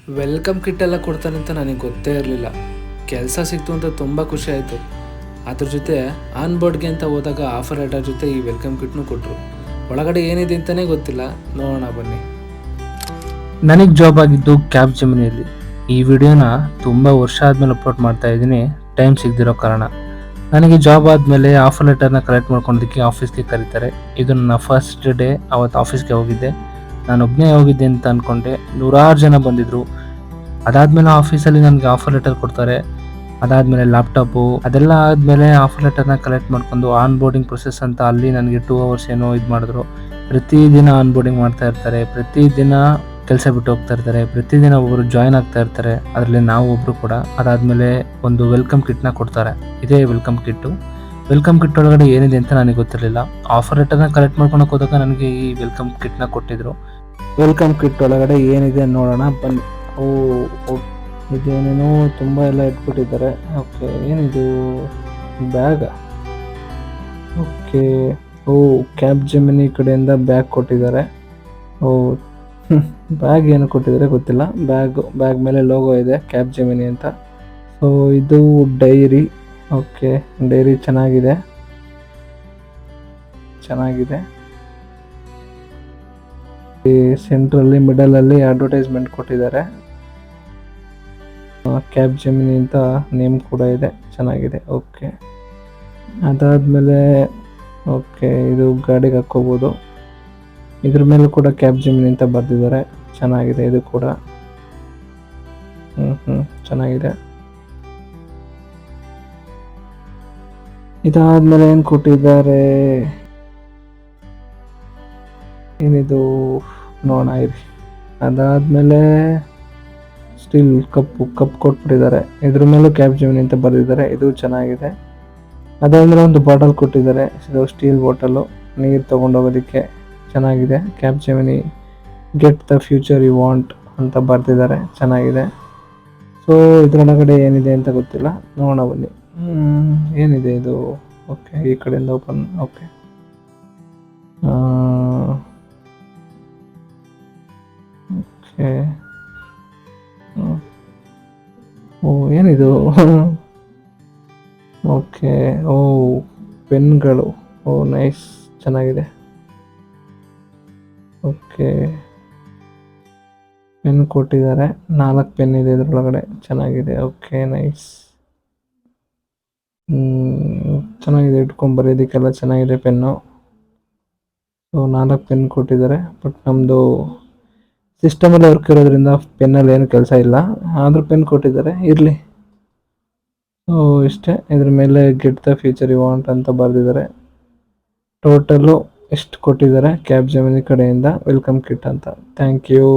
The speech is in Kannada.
ವೆಲ್ಕಮ್ ಕಿಟ್ ಎಲ್ಲ ಕೊಡ್ತಾನೆ ಅಂತ ನನಗೆ ಗೊತ್ತೇ ಇರಲಿಲ್ಲ. ಕೆಲಸ ಸಿಕ್ತು ಅಂತ ತುಂಬ ಖುಷಿ ಆಯಿತು. ಅದ್ರ ಜೊತೆ ಆನ್ ಬೋರ್ಡ್ಗೆ ಅಂತ ಹೋದಾಗ ಆಫರ್ ಲೆಟರ್ ಜೊತೆ ಈ ವೆಲ್ಕಮ್ ಕಿಟ್ನೂ ಕೊಟ್ಟರು. ಒಳಗಡೆ ಏನಿದೆ ಅಂತಲೇ ಗೊತ್ತಿಲ್ಲ, ನೋಡೋಣ ಬನ್ನಿ. ನನಗೆ ಜಾಬ್ ಆಗಿದ್ದು ಕ್ಯಾಬ್ ಜೆಮಿನಿಯಲ್ಲಿ. ಈ ವಿಡಿಯೋನ ತುಂಬ ವರ್ಷ ಆದಮೇಲೆ ಅಪ್ಲೋಡ್ ಮಾಡ್ತಾ ಇದ್ದೀನಿ, ಟೈಮ್ ಸಿಗದಿರೋ ಕಾರಣ. ನನಗೆ ಜಾಬ್ ಆದಮೇಲೆ ಆಫರ್ ಲೆಟರ್ನ ಕಲೆಕ್ಟ್ ಮಾಡ್ಕೊಳೋದಕ್ಕೆ ಆಫೀಸ್ಗೆ ಕರೀತಾರೆ. ಇದು ನನ್ನ ಫಸ್ಟ್ ಡೇ. ಅವತ್ತು ಆಫೀಸ್ಗೆ ಹೋಗಿದ್ದೆ. ನಾನು ಒಬ್ಬನೇ ಹೋಗಿದ್ದೆ ಅಂತ ಅಂದ್ಕೊಂಡೆ. 100 ಜನ ಬಂದಿದ್ದರು. ಅದಾದಮೇಲೆ ಆಫೀಸಲ್ಲಿ ನನಗೆ ಆಫರ್ ಲೆಟರ್ ಕೊಡ್ತಾರೆ. ಅದಾದಮೇಲೆ ಲ್ಯಾಪ್ಟಾಪು ಅದೆಲ್ಲ ಆದಮೇಲೆ ಆಫರ್ ಲೆಟರ್ನ ಕಲೆಕ್ಟ್ ಮಾಡ್ಕೊಂಡು ಆನ್ ಬೋರ್ಡಿಂಗ್ ಪ್ರೊಸೆಸ್ ಅಂತ ಅಲ್ಲಿ ನನಗೆ 2 ಅವರ್ಸ್ ಏನೋ ಇದು ಮಾಡಿದ್ರು. ಪ್ರತಿದಿನ ಆನ್ ಬೋರ್ಡಿಂಗ್ ಮಾಡ್ತಾ ಇರ್ತಾರೆ, ಪ್ರತಿದಿನ ಕೆಲಸ ಬಿಟ್ಟು ಹೋಗ್ತಾ ಇರ್ತಾರೆ, ಪ್ರತಿದಿನ ಒಬ್ಬರು ಜಾಯ್ನ್ ಆಗ್ತಾ ಇರ್ತಾರೆ. ಅದರಲ್ಲಿ ನಾವು ಒಬ್ಬರು ಕೂಡ. ಅದಾದಮೇಲೆ ಒಂದು ವೆಲ್ಕಮ್ ಕಿಟ್ನ ಕೊಡ್ತಾರೆ. ಇದೇ ವೆಲ್ಕಮ್ ಕಿಟ್ಟು. ವೆಲ್ಕಮ್ ಕಿಟ್ ಒಳಗಡೆ ಏನಿದೆ ಅಂತ ನನಗೆ ಗೊತ್ತಿರಲಿಲ್ಲ. ಆಫರ್ ಲೆಟರ್ನ ಕಲೆಕ್ಟ್ ಮಾಡ್ಕೊಳಕ್ಕೆ ಹೋದಾಗ ನನಗೆ ಈ ವೆಲ್ಕಮ್ ಕಿಟ್ನ ಕೊಟ್ಟಿದ್ರು. ವೆಲ್ಕಮ್ ಕಿಟ್ ಒಳಗಡೆ ಏನಿದೆ ನೋಡೋಣ ಬನ್ನಿ. ಇದೇನೇನೋ ತುಂಬ ಎಲ್ಲ ಇಟ್ಬಿಟ್ಟಿದ್ದಾರೆ. ಓಕೆ, ಏನಿದು ಬ್ಯಾಗ? ಓಕೆ, ಕ್ಯಾಬ್ ಜೆಮಿನಿ ಕಡೆಯಿಂದ ಬ್ಯಾಗ್ ಕೊಟ್ಟಿದ್ದಾರೆ. ಬ್ಯಾಗ್ ಏನು ಕೊಟ್ಟಿದ್ದಾರೆ ಗೊತ್ತಿಲ್ಲ. ಬ್ಯಾಗ್ ಮೇಲೆ ಲೋಗೋ ಇದೆ ಕ್ಯಾಬ್ ಜೆಮಿನಿ ಅಂತ. ಸೊ ಇದು ಡೈರಿ. ಓಕೆ, ಡೈರಿ ಚೆನ್ನಾಗಿದೆ. ಈ ಸೆಂಟ್ರಲ್ಲಿ ಮಿಡಲಲ್ಲಿ ಅಡ್ವರ್ಟೈಸ್ಮೆಂಟ್ ಕೊಟ್ಟಿದ್ದಾರೆ. ಕ್ಯಾಬ್ ಜೆಮಿನಿ ಅಂತ ನೇಮ್ ಕೂಡ ಇದೆ, ಚೆನ್ನಾಗಿದೆ. ಓಕೆ, ಅದಾದಮೇಲೆ ಇದು ಗಾಡಿಗೆ ಹಾಕ್ಕೋಬೋದು. ಇದ್ರ ಮೇಲೆ ಕೂಡ ಕ್ಯಾಬ್ ಜೆಮಿನಿ ಅಂತ ಬರೆದಿದ್ದಾರೆ, ಚೆನ್ನಾಗಿದೆ. ಇದು ಕೂಡ ಚೆನ್ನಾಗಿದೆ. ಇದಾದ್ಮೇಲೆ ಏನು ಕೊಟ್ಟಿದ್ದಾರೆ, ಏನಿದು ನೋಡೋಣ ಇರಿ. ಅದಾದಮೇಲೆ ಸ್ಟೀಲ್ ಕಪ್ ಕೊಟ್ಬಿಟ್ಟಿದ್ದಾರೆ. ಇದ್ರ ಮೇಲೂ ಕ್ಯಾಬ್ ಜೆಮಿನಿ ಅಂತ ಬರೆದಿದ್ದಾರೆ, ಇದು ಚೆನ್ನಾಗಿದೆ. ಅದಾದ್ಮೇಲೆ ಒಂದು ಬಾಟಲ್ ಕೊಟ್ಟಿದ್ದಾರೆ, ಇದು ಸ್ಟೀಲ್ ಬಾಟಲು, ನೀರು ತೊಗೊಂಡೋಗೋದಕ್ಕೆ ಚೆನ್ನಾಗಿದೆ. Cab Gemini get the future you want ಅಂತ ಬರೆದಿದ್ದಾರೆ, ಚೆನ್ನಾಗಿದೆ. ಸೊ ಇದ್ರೊಳಗಡೆ ಏನಿದೆ ಅಂತ ಗೊತ್ತಿಲ್ಲ, ನೋಡೋಣ ಬನ್ನಿ. ಏನಿದೆ ಇದು? ಓಕೆ, ಈ ಕಡೆಯಿಂದ ಓಪನ್. ಓಕೆ, ಏನಿದು? ಓಕೆ, ಪೆನ್ಗಳು. ನೈಸ್, ಚೆನ್ನಾಗಿದೆ. ಓಕೆ, ಪೆನ್ ಕೊಟ್ಟಿದ್ದಾರೆ. 4 ಪೆನ್ ಇದೆ ಇದರೊಳಗಡೆ, ಚೆನ್ನಾಗಿದೆ. Okay, nice. ಚೆನ್ನಾಗಿದೆ, ಇಟ್ಕೊಂಡು ಬರೆಯೋದಕ್ಕೆಲ್ಲ ಚೆನ್ನಾಗಿದೆ ಪೆನ್ನು. ಸೊ 4 ಪೆನ್ ಕೊಟ್ಟಿದ್ದಾರೆ. ಬಟ್ ನಮ್ಮದು ಸಿಸ್ಟಮಲ್ಲಿ ವರ್ಕ್ ಇರೋದ್ರಿಂದ ಪೆನ್ನಲ್ಲಿ ಏನು ಕೆಲಸ ಇಲ್ಲ, ಆದರೂ ಪೆನ್ ಕೊಟ್ಟಿದ್ದಾರೆ, ಇರಲಿ. ಸೊ ಇಷ್ಟೇ. ಇದ್ರ ಮೇಲೆ get the future you want ಅಂತ ಬರೆದಿದ್ದಾರೆ. ಟೋಟಲ್ಲು ಎಷ್ಟು ಕೊಟ್ಟಿದ್ದಾರೆ ಕ್ಯಾಬ್ ಜೆಮಿನಿ ಕಡೆಯಿಂದ ವೆಲ್ಕಮ್ ಕಿಟ್ ಅಂತ. Thank you.